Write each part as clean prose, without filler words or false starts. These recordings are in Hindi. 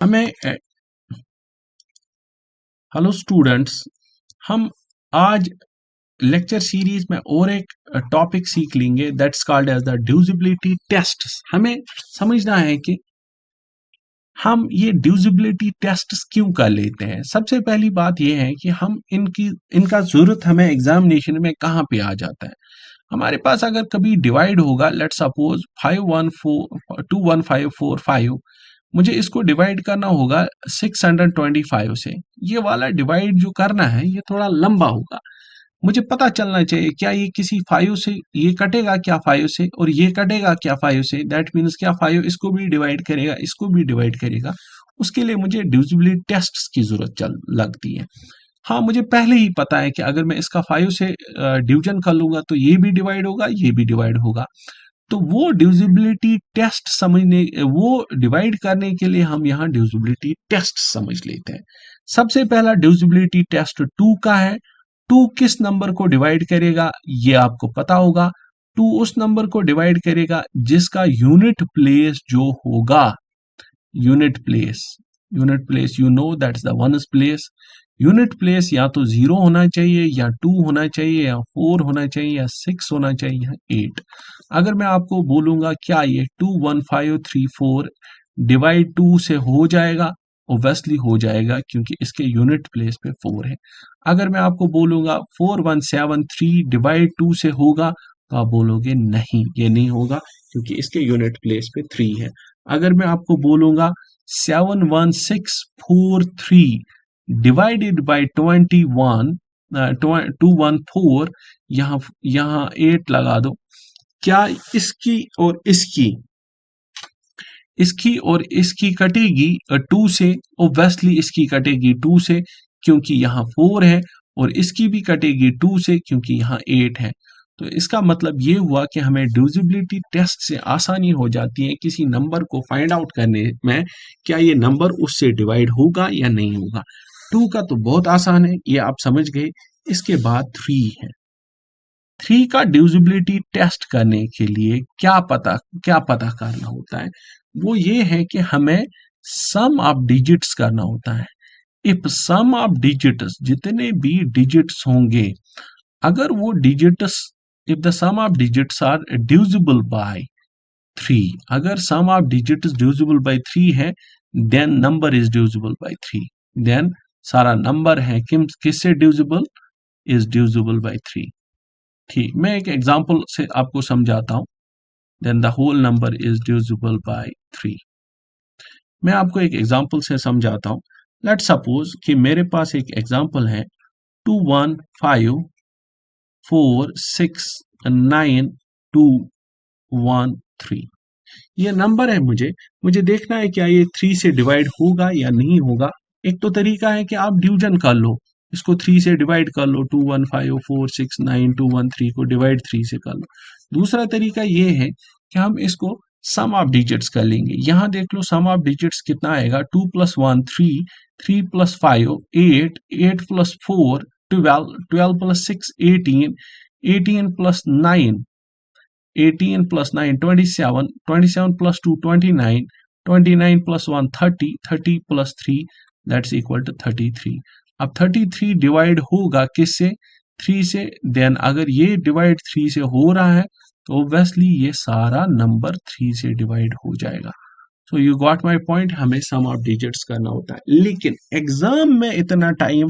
हमें हेलो स्टूडेंट्स, हम आज लेक्चर सीरीज में और एक टॉपिक सीख लेंगे that's called as the divisibility tests. हमें समझना है कि हम ये डिविजिबिलिटी टेस्ट्स क्यों कर लेते हैं। सबसे पहली बात यह है कि हम इनका जरूरत हमें एग्जामिनेशन में कहाँ पे आ जाता है। हमारे पास अगर कभी डिवाइड होगा, लेट सपोज 514 मुझे इसको डिवाइड करना होगा 625 से। ये वाला डिवाइड जो करना है ये थोड़ा लंबा होगा। मुझे पता चलना चाहिए क्या ये किसी 5 से ये कटेगा क्या 5 से, और ये कटेगा क्या 5 से। दैट मीन्स क्या 5 इसको भी डिवाइड करेगा, इसको भी डिवाइड करेगा। उसके लिए मुझे डिविजिबिलिटी टेस्ट्स की जरूरत लगती है। हाँ, मुझे पहले ही पता है कि अगर मैं इसका 5 से डिवीजन कर लूंगा तो ये भी डिवाइड होगा, ये भी डिवाइड होगा। तो वो डिविजिबिलिटी टेस्ट समझने, वो डिवाइड करने के लिए हम यहाँ डिविजिबिलिटी टेस्ट समझ लेते हैं। सबसे पहला डिविजिबिलिटी टेस्ट 2 का है। 2 किस नंबर को डिवाइड करेगा ये आपको पता होगा। 2 उस नंबर को डिवाइड करेगा जिसका यूनिट प्लेस जो होगा, unit place you know that's the ones place. Unit place या तो 0 होना चाहिए, या 2 होना चाहिए, या 4 होना चाहिए, या 6 होना चाहिए, या 8। अगर मैं आपको बोलूंगा क्या ये 21534 डिवाइड 2 से हो जाएगा, ओब्वियसली हो जाएगा क्योंकि इसके यूनिट प्लेस पे 4 है। अगर मैं आपको बोलूंगा 4173 डिवाइड 2 से होगा, तो आप बोलोगे नहीं, ये नहीं होगा क्योंकि इसके यूनिट प्लेस पे 3 है। अगर मैं आपको बोलूंगा 71643 डिवाइडेड बाय 214, यहाँ 8 लगा दो। क्या इसकी और इसकी कटेगी 2 से? ओब्वियसली इसकी कटेगी 2 से क्योंकि यहाँ 4 है, और इसकी भी कटेगी 2 से क्योंकि यहाँ 8 है। तो इसका मतलब ये हुआ कि हमें डिविजिबिलिटी टेस्ट से आसानी हो जाती है किसी नंबर को फाइंड आउट करने में, क्या ये नंबर उससे डिवाइड होगा या नहीं होगा। 2 का तो बहुत आसान है, ये आप समझ गए। इसके बाद 3 है। 3 का डिविजिबिलिटी टेस्ट करने के लिए क्या पता करना होता है, वो ये है कि हमें सम ऑफ डिजिट्स करना होता है। इफ सम ऑफ डिजिट्स, जितने भी डिजिट्स होंगे, अगर वो digits, if the sum of digits are divisible by 3, अगर sum of digits divisible by 3 है, then number is divisible by 3। Then सारा नंबर है किससे डिविजिबल, इज डिविजिबल बाय 3। ठीक, मैं एक एग्जांपल से आपको समझाता हूं। Then the whole number is divisible by 3। मैं आपको एक एग्जांपल से समझाता हूं। लेट सपोज कि मेरे पास एक एग्जांपल है 215469213। ये नंबर है, मुझे देखना है क्या ये 3 से डिवाइड होगा या नहीं होगा। एक तो तरीका है कि आप डिवीजन कर लो, इसको 3 से डिवाइड कर लो, 215469213 को डिवाइड 3 से कर लो। दूसरा तरीका ये है कि हम इसको सम ऑफ डिजिट्स कर लेंगे। यहाँ देख लो सम ऑफ डिजिट्स कितना आएगा, 2 + 1 3, 3 + 5 8, 8 + 4 12, 12 + 6 18, 18 + 9 18 + 9 27, 27 + 2 29, 29 + 1 30, 30 + 3 दैट्स इक्वल टू 33। अब 33 डिवाइड होगा किससे, 3 से। देन अगर ये डिवाइड 3 से हो रहा है तो ऑब्वियसली ये सारा नंबर 3 से डिवाइड हो जाएगा। So you got my point, हमें सम ऑफ डिजिट्स करना होता है। लेकिन एग्जाम में इतना टाइम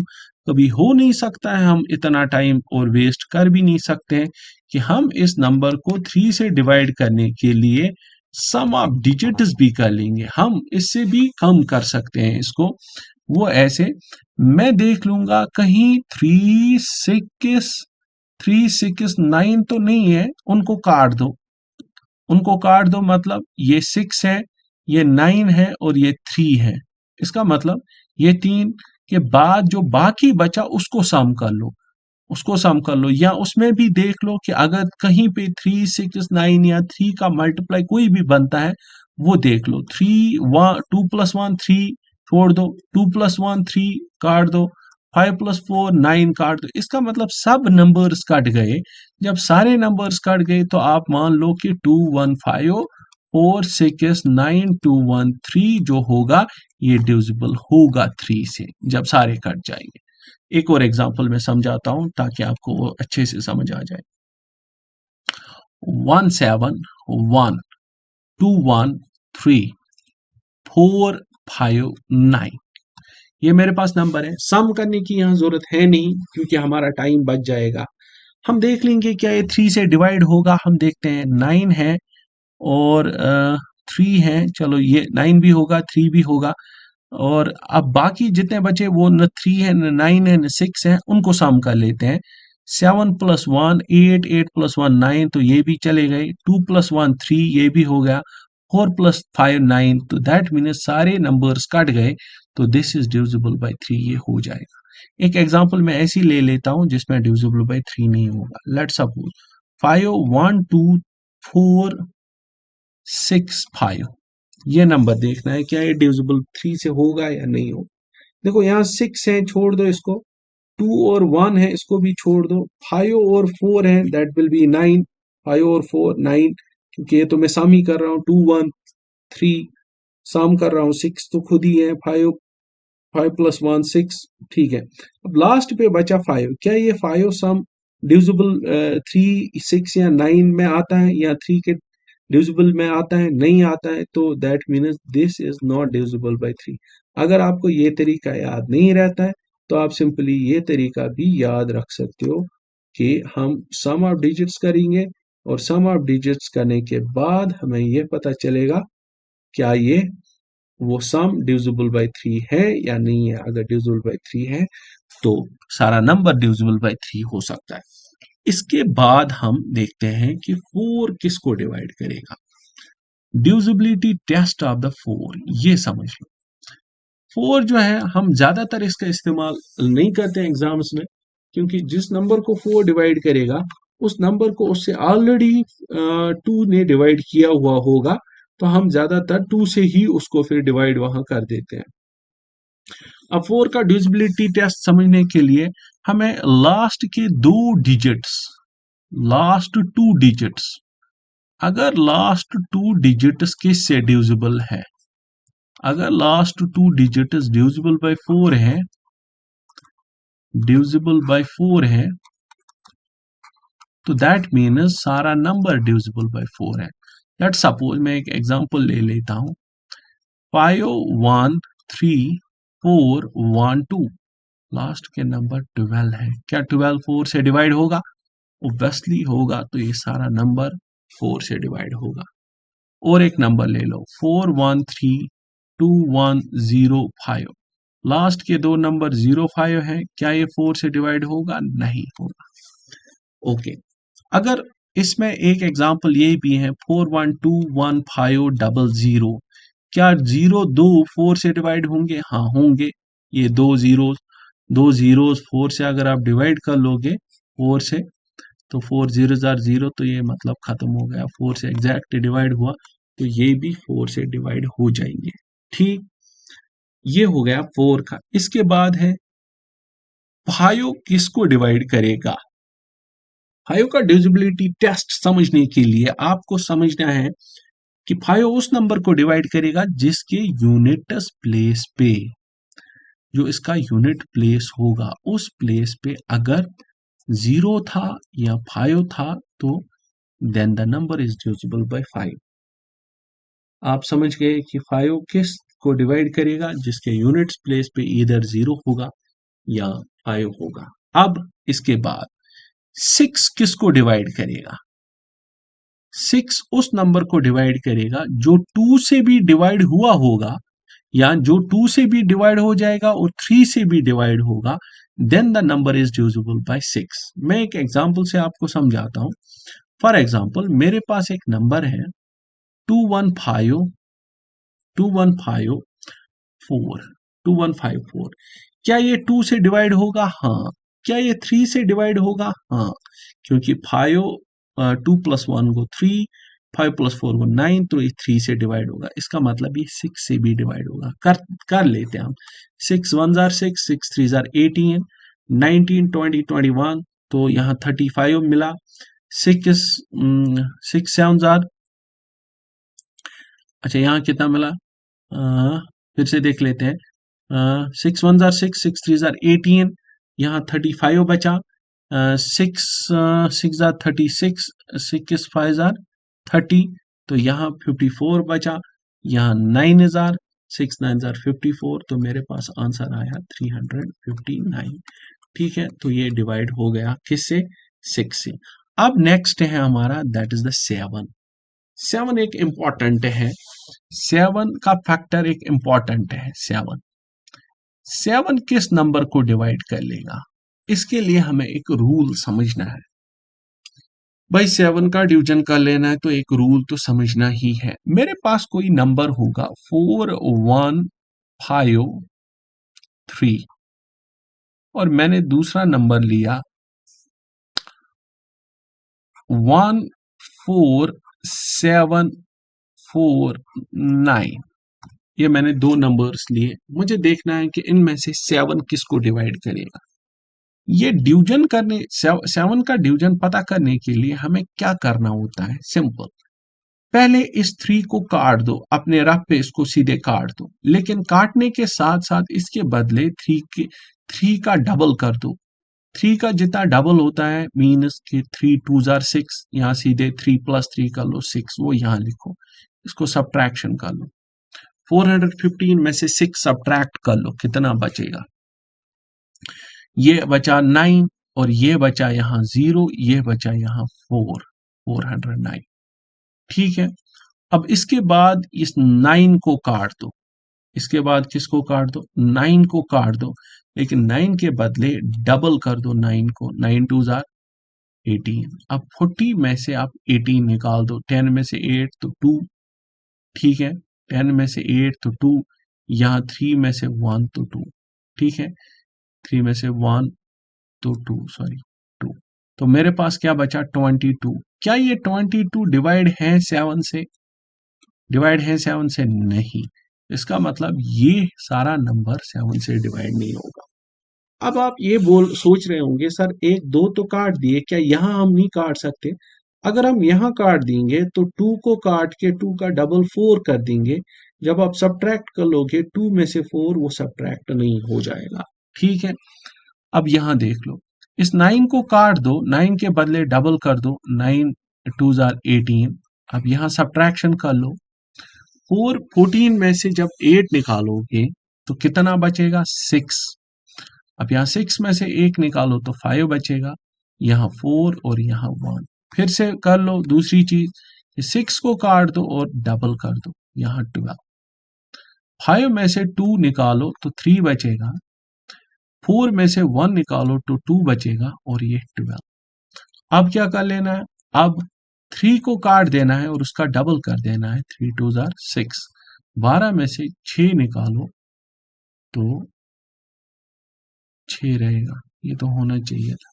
कभी हो नहीं सकता है, हम इतना टाइम और वेस्ट कर भी नहीं सकते हैं कि हम इस नंबर को 3 से डिवाइड करने के लिए सम ऑफ डिजिट्स भी कर लेंगे। हम इससे भी कम कर सकते हैं इसको। वो ऐसे, मैं देख लूंगा कहीं 369 तो नहीं है, उनको काट दो। मतलब ये 6 है, ये 9 है, और ये 3 है। इसका मतलब ये 3 के बाद जो बाकी बचा उसको सम कर लो, या उसमें भी देख लो कि अगर कहीं पे 369 या 3 का मल्टीप्लाई कोई भी बनता है वो देख लो। 2 + 1 3 छोड़ दो, 2 + 1 3 काट दो, 5 + 4 9 काट दो। इसका मतलब सब नंबर्स कट गए। जब सारे नंबर्स कट गए तो आप मान लो कि 4 6 9 2 1 3 जो होगा ये डिविजिबल होगा 3 से जब सारे कट जाएंगे। एक और एग्जांपल मैं समझाता हूं ताकि आपको वो अच्छे से समझ आ जाए। 1 7 1 2 1 3 4 5 9 ये मेरे पास नंबर है। सम करने की यहाँ जरूरत है नहीं क्योंकि हमारा टाइम बच जाएगा। हम देख लेंगे क्या ये 3 से डिवाइड होगा। हम देखते हैं 9 है और 3 है। चलो ये 9 भी होगा 3 भी होगा। और अब बाकी जितने बचे वो न 3 है न 9 है न 6 है, उनको सम कर लेते हैं। 7 + 1 8 8 + 1 9 तो ये भी चले गए। 2 + 1 3 ये भी हो गया। 4 + 5 9 तो दैट मीन्स सारे नंबर्स कट गए तो दिस इज डिविजिबल बाय 3 ये हो जाएगा। एक एग्जांपल मैं ऐसी ले लेता हूं जिसमें डिविजिबल बाय 3 नहीं होगा। लेट्स सपोज 5 1 2 4 6 5 ये नंबर देखना है क्या ये डिविजिबल 3 से होगा या नहीं होगा। देखो यहाँ 6 है छोड़ दो इसको। 2 और 1 है इसको भी छोड़ दो। 5 और 4 है दैट विल बी 9। 5 और 4 9 क्योंकि ये तो मैं सम ही कर रहा हूँ। 2 1 3 सम कर रहा हूँ। 6 तो खुद ही है। 5 5 + 1 6 ठीक है। अब लास्ट पे बचा 5। क्या ये 5 सम डिविजिबल 3 6 या 9 में आता है या 3 के डिविजिबल में आता है? नहीं आता है। तो that means this is not divisible by 3। अगर आपको ये तरीका याद नहीं रहता है तो आप सिंपली ये तरीका भी याद रख सकते हो कि हम सम ऑफ डिजिट्स करेंगे और सम ऑफ डिजिट्स करने के बाद हमें ये पता चलेगा क्या ये वो सम डिविजिबल बाय 3 है या नहीं है। अगर डिविजिबल बाय 3 है तो सारा नंबर डिविजिबल बाय 3 हो सकता है। इसके बाद हम देखते हैं कि 4 किसको डिवाइड करेगा। डिविजिबिलिटी टेस्ट ऑफ द 4 ये समझ लो। 4 जो है हम ज्यादातर इसका इस्तेमाल नहीं करते हैं एग्जाम्स में क्योंकि जिस नंबर को 4 डिवाइड करेगा उस नंबर को उससे ऑलरेडी 2 ने डिवाइड किया हुआ होगा तो हम ज्यादातर 2 से ही उसको फिर डिवाइड वहां कर देते हैं। अब 4 का डिविजिबिलिटी टेस्ट समझने के लिए हमें लास्ट के 2 डिजिट्स लास्ट 2 डिजिट्स अगर लास्ट 2 डिजिट्स किससे डिविजिबल है। अगर लास्ट 2 डिजिट्स डिविजिबल बाय 4 है डिविजिबल बाय 4 है तो दैट मीन्स सारा नंबर डिविजिबल बाय 4 है। लेट्स सपोज मैं एक एग्जांपल ले लेता हूं। 5 1 3 4 1 2 लास्ट के नंबर 12 है। क्या 12 4 से डिवाइड होगा? ऑब्वियसली होगा। तो ये सारा नंबर 4 से डिवाइड होगा। और एक नंबर ले लो 4 1 3 2 1 0 5 लास्ट के 2 नंबर 0 5 है। क्या ये 4 से डिवाइड होगा? नहीं होगा। ओके अगर इसमें एक एग्जांपल ये भी है 4 1 2 1 5 0 क्या 0 2 4 से डिवाइड होंगे? हाँ होंगे। ये 2 जीरोस 4 से अगर आप डिवाइड कर लोगे 4 से तो 4 0 0 तो ये मतलब खत्म हो गया। 4 से एग्जैक्ट डिवाइड हुआ तो ये भी 4 से डिवाइड हो जाएंगे। ठीक ये हो गया 4 का। इसके बाद है 5 किसको डिवाइड करेगा। 5 का डिविजिबिलिटी टेस्ट समझने के लिए आपको समझना है कि 5 उस नंबर को डिवाइड करेगा जिसके यूनिट्स प्लेस पे जो इसका यूनिट प्लेस होगा उस प्लेस पे अगर 0 था या 5 था तो then the number is divisible by 5। आप समझ गए कि 5 किस को डिवाइड करेगा जिसके यूनिट्स प्लेस पे इधर 0 होगा या 5 होगा। अब इसके बाद 6 किसको डिवाइड करेगा। 6 उस नंबर को डिवाइड करेगा जो 2 से भी डिवाइड हुआ होगा या जो 2 से भी डिवाइड हो जाएगा और 3 से भी डिवाइड होगा then the number is divisible by 6। मैं एक एग्जांपल से आपको समझाता हूं। फॉर एग्जांपल मेरे पास एक नंबर है 215 2154 2154 क्या ये 2 से डिवाइड होगा? हाँ। क्या ये 3 से डिवाइड होगा? हाँ क्योंकि 5 2 + 1 को 3 5 + 4 को 9 तो ये 3 से डिवाइड होगा। इसका मतलब ये 6 से भी डिवाइड होगा। कर लेते हैं हम। 6 1 जार 6 6 3 जार 18 19 20 21 तो यहाँ 35 मिला। 6 6 7 जार अच्छा यहाँ कितना मिला, फिर से देख लेते हैं। 6 1 जार 6, 6 3 जार 18, यहाँ 35 बचा। 6 6 जार 36, 6 5 जार 30, तो यहाँ 54 बचा। यहाँ 9 जार 6 9 जार 54, तो मेरे पास आंसर आया 359। ठीक है, तो ये डिवाइड हो गया किससे, 6 से। अब नेक्स्ट है हमारा, दैट इज द 7। 7 एक इंपॉर्टेंट है, 7 का फैक्टर एक इंपॉर्टेंट है। 7 किस नंबर को डिवाइड कर लेगा, इसके लिए हमें एक रूल समझना है। भाई 7 का डिवीजन कर लेना है तो एक रूल तो समझना ही है। मेरे पास कोई नंबर होगा 4 1 5 3, और मैंने दूसरा नंबर लिया 1 4 7 4 9। ये मैंने दो नंबर्स लिए, मुझे देखना है कि इनमें से 7 किसको डिवाइड करेगा। ये डिवीजन करने, 7 का डिवीजन पता करने के लिए हमें क्या करना होता है, सिंपल। पहले इस 3 को काट दो, अपने रफ पे इसको सीधे काट दो, लेकिन काटने के साथ साथ इसके बदले 3 का डबल कर दो। 3 का जितना डबल होता है मीन्स कि 3 2 जार 6, यहाँ सीधे 3 + 3 कर लो 6, वो यहाँ लिखो, इसको सब्ट्रैक्शन कर लो। 415 में से 6 सब्ट्रैक्ट कर लो, कितना बचेगा, ये बचा 9, और ये बचा यहाँ 0, ये बचा यहाँ 409। ठीक है, अब इसके बाद इस 9 को काट दो, इसके बाद किसको काट दो, 9 को काट दो, लेकिन 9 के बदले डबल कर दो 9 को, 9 2 जार 18। अब 40 में से आप 18 निकाल दो, 10 में से 8 तो 2, ठीक है, 10 में से 8 तो 2, यहाँ 3 में से 1 तो 2, ठीक है, 3 में से 1 तो 2, सॉरी 2, तो मेरे पास क्या बचा 22। क्या ये 22 डिवाइड है 7 से, डिवाइड है 7 से, नहीं। इसका मतलब ये सारा नंबर 7 से डिवाइड नहीं होगा। अब आप ये बोल सोच रहे होंगे सर एक दो तो काट दिए, क्या यहाँ हम नहीं काट सकते। अगर हम यहाँ काट देंगे तो 2 को काट के 2 का डबल 4 कर देंगे, जब आप सब्ट्रैक्ट कर लोगे 2 में से 4, वो सब्ट्रैक्ट नहीं हो जाएगा। ठीक है, अब यहाँ देख लो, इस 9 को काट दो, 9 के बदले डबल कर दो, 9 2 जार 18। अब यहाँ सब्ट्रैक्शन कर लो, 14 में से जब 8 निकालोगे तो कितना बचेगा, 6। अब यहाँ 6 में से 1 निकालो तो 5 बचेगा, यहाँ 4 और यहाँ 1। फिर से कर लो दूसरी चीज, 6 को काट दो और डबल कर दो, यहाँ 12। 5 में से 2 निकालो तो 3 बचेगा, 4 में से 1 निकालो तो 2 बचेगा, और ये 12। अब क्या कर लेना है, अब 3 को काट देना है और उसका डबल कर देना है, 3 2 जार 6। 12 में से 6 निकालो तो 6 रहेगा, ये तो होना चाहिए था।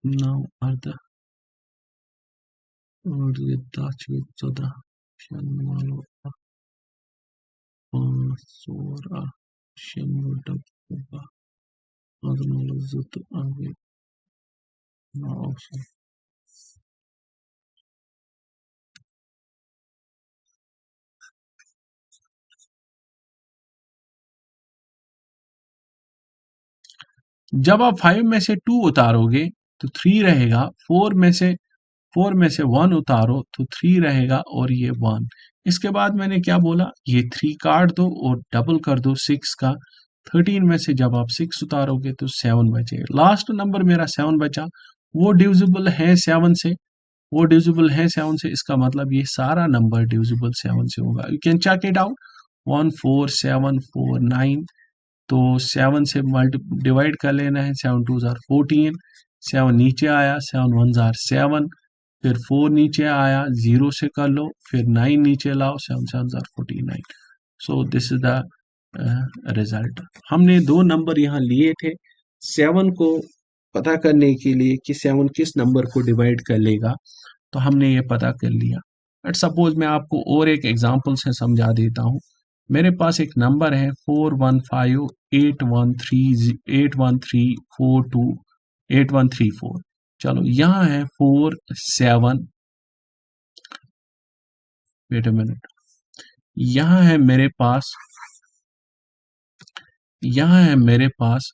9 अर्ध, और ये 10 14 96 sonra şimdi burada adımımızı abi ne olsun। जब आप 5 में से 2 उतारोगे तो 3 रहेगा, 4 में से 1 उतारो तो 3 रहेगा, और ये 1। इसके बाद मैंने क्या बोला, ये 3 काट दो और डबल कर दो 6 का। 13 में से जब आप 6 उतारोगे तो 7 बचेगा, लास्ट नंबर मेरा 7 बचा। वो डिविजिबल है 7 से, वो डिविजिबल है 7 से, इसका मतलब ये सारा नंबर डिविजिबल 7 से होगा। You can check it out, 1 4 7 4 9, तो 7 से मल्टी डिवाइड कर लेना है, 7 2 जार 14, 7 नीचे आया, 7 1 जार 7, फिर 4 नीचे आया, 0 से कर लो, फिर 9 नीचे लाओ, 7 7 jar 49। So this is the result. हमने दो नंबर यहाँ लिए थे 7 को पता करने के लिए कि 7 किस नंबर को डिवाइड कर लेगा, तो हमने ये पता कर लिया। बट सपोज मैं आपको और एक एग्जांपल से समझा देता हूँ। मेरे पास एक नंबर है 415813428134। चलो यहाँ है 4 7 वेट अ मिनट, यहाँ है मेरे पास, यहाँ है मेरे पास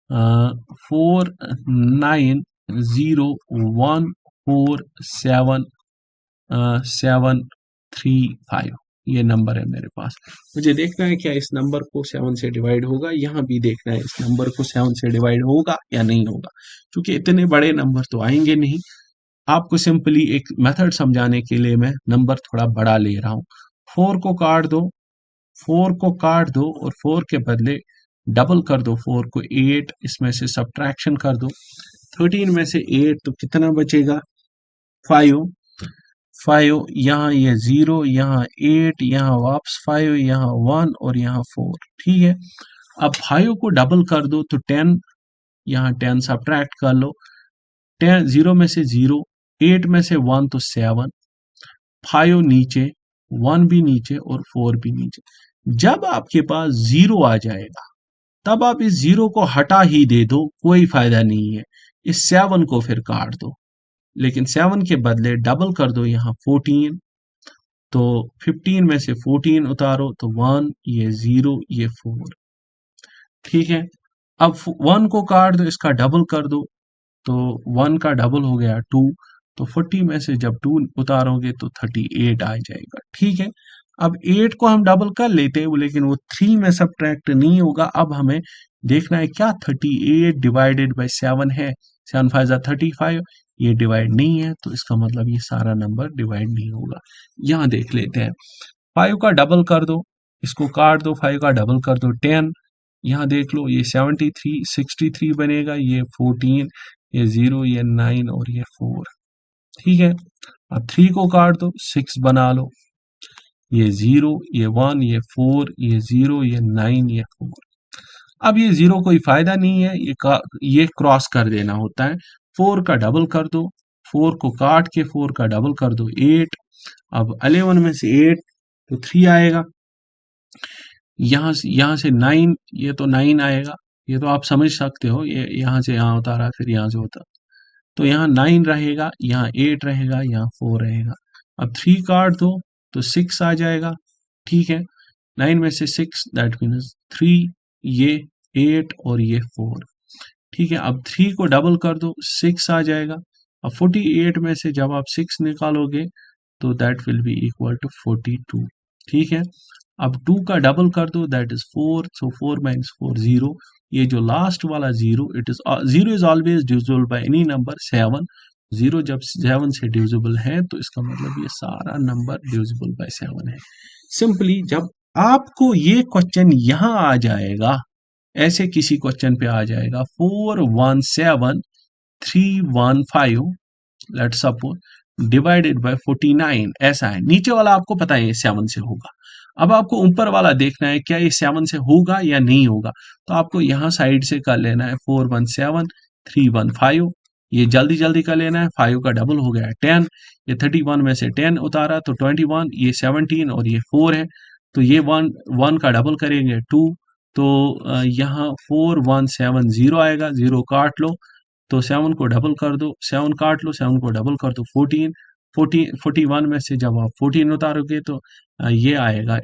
490147 ये नंबर है मेरे पास। मुझे देखना है क्या इस नंबर को 7 से डिवाइड होगा, यहाँ भी देखना है इस नंबर को 7 से डिवाइड होगा या नहीं होगा, क्योंकि इतने बड़े नंबर तो आएंगे नहीं। आपको सिंपली एक मेथड समझाने के लिए मैं नंबर थोड़ा बड़ा ले रहा हूँ। 4 को काट दो, 4 को काट दो और 4 के बदले डबल कर दो 4 को, 8 इसमें से सब्ट्रैक्शन कर दो, 13 में से 8 तो कितना बचेगा 5, 5 यहाँ ये 0, यहाँ 8, यहाँ वापस 5, यहाँ 1 और यहाँ 4। ठीक है, अब 5 को डबल कर दो तो 10, यहाँ 10 सब्ट्रैक्ट कर लो, 10 0 में से 0, 8 में से 1 तो 7, 5 नीचे, 1 भी नीचे और 4 भी नीचे। जब आपके पास 0 आ जाएगा तब आप इस 0 को हटा ही दे दो, कोई फायदा नहीं है। इस 7 को फिर काट दो, लेकिन 7 के बदले डबल कर दो यहाँ 14, तो 15 में से 14 उतारो तो 1, ये 0, ये 4। ठीक है, अब 1 को काट दो, इसका डबल कर दो, तो 1 का डबल हो गया 2, तो 40 में से जब 2 उतारोगे तो 38 आ जाएगा। ठीक है, अब 8 को हम डबल कर लेते हैं, लेकिन वो 3 में सब्ट्रैक्ट नहीं होगा। अब हमें देखना है क्या 38 डिवाइडेड बाय 7 है, 7 5 जा 35, ये डिवाइड नहीं है, तो इसका मतलब ये सारा नंबर डिवाइड नहीं होगा। यहाँ देख लेते हैं, 5 का डबल कर दो, इसको काट दो, 5 का डबल कर दो 10, यहाँ देख लो ये 73 63 बनेगा, ये 14, ये 0, ये 9 और ये 4। ठीक है, अब 3 को काट दो, 6 बना लो, ये 0, ये 1, ये 4, ये 0, ये 9, ये 4। अब ये 0 कोई फायदा नहीं है, ये क्रॉस कर देना होता है। 4 का डबल कर दो, 4 को काट के 4 का डबल कर दो 8, अब 11 में से 8 तो 3 आएगा, यहाँ से 9, ये तो 9 आएगा, ये तो आप समझ सकते हो, ये यहाँ से यहाँ होता रहा, फिर यहाँ से होता, तो यहाँ 9 रहेगा, यहाँ 8 रहेगा, यहाँ 4 रहेगा। अब 3 काट दो तो 6 आ जाएगा। ठीक है, 9 में से 6 दैट मीन्स 3, ये 8 और ये 4। ठीक है, अब 3 को डबल कर दो, 6 आ जाएगा। अब 48 में से जब आप 6 निकालोगे तो that will be equal to 42। ठीक है, अब 2 का डबल कर दो, दैट इज 4, सो 4 माइनस 4 0। ये जो लास्ट वाला 0, it is 0 is always divisible by any number 7। 0 जब 7 से डिविजिबल है तो इसका मतलब ये सारा नंबर डिविजिबल बाय 7 है। सिंपली जब आपको ये क्वेश्चन यहाँ आ जाएगा, ऐसे किसी क्वेश्चन पे आ जाएगा 417315, लेट्स सपोज डिवाइडेड बाय 49, ऐसा है, नीचे वाला आपको पता है ये 7 से होगा। अब आपको ऊपर वाला देखना है क्या ये 7 से होगा या नहीं होगा, तो आपको यहाँ साइड से कर लेना है 417315, ये जल्दी जल्दी कर लेना है, 5 का डबल हो गया 10, ये 31 में से 10 उतारा तो 21, ये 17 और ये 4 है, तो ये 1 का डबल करेंगे 2, तो यहाँ 4170 आएगा, 0 काट लो, तो 7 को डबल कर दो, 7 काट लो, 7 को डबल कर दो 14, 41 में से जब आप 14 उतारोगे तो ये आएगा,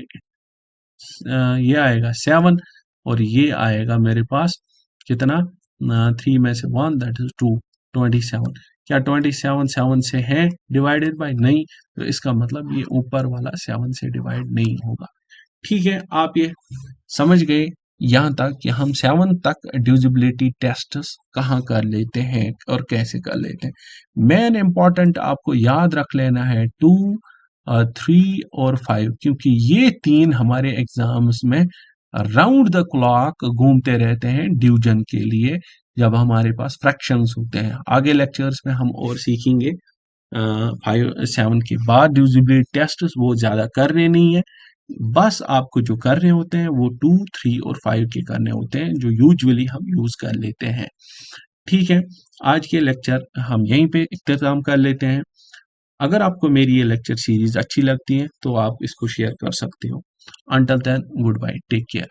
ये आएगा 7, और ये आएगा मेरे पास कितना, 3 में से 1 दैट इज 2, 27। क्या 27 7 से है डिवाइडेड बाय, नहीं, तो इसका मतलब ये ऊपर वाला 7 से डिवाइड नहीं होगा। ठीक है, आप ये समझ गए यहाँ तक कि हम 7 तक डिविजिबिलिटी टेस्ट कहाँ कर लेते हैं और कैसे कर लेते हैं। मेन इंपॉर्टेंट आपको याद रख लेना है 2, 3 और 5, क्योंकि ये 3 हमारे एग्जाम्स में राउंड द क्लॉक घूमते रहते हैं डिवीजन के लिए, जब हमारे पास फ्रैक्शंस होते हैं। आगे लेक्चर्स में हम और सीखेंगे 5 7 के बाद डिविजिबिलिटी टेस्ट वो ज़्यादा करने नहीं है, बस आपको जो करने होते हैं वो 2, 3 और 5 के करने होते हैं, जो यूजुअली हम यूज कर लेते हैं। ठीक है, आज के लेक्चर हम यहीं पे इख्तिताम कर लेते हैं। अगर आपको मेरी ये लेक्चर सीरीज अच्छी लगती है तो आप इसको शेयर कर सकते हो। Until then, good bye, take care.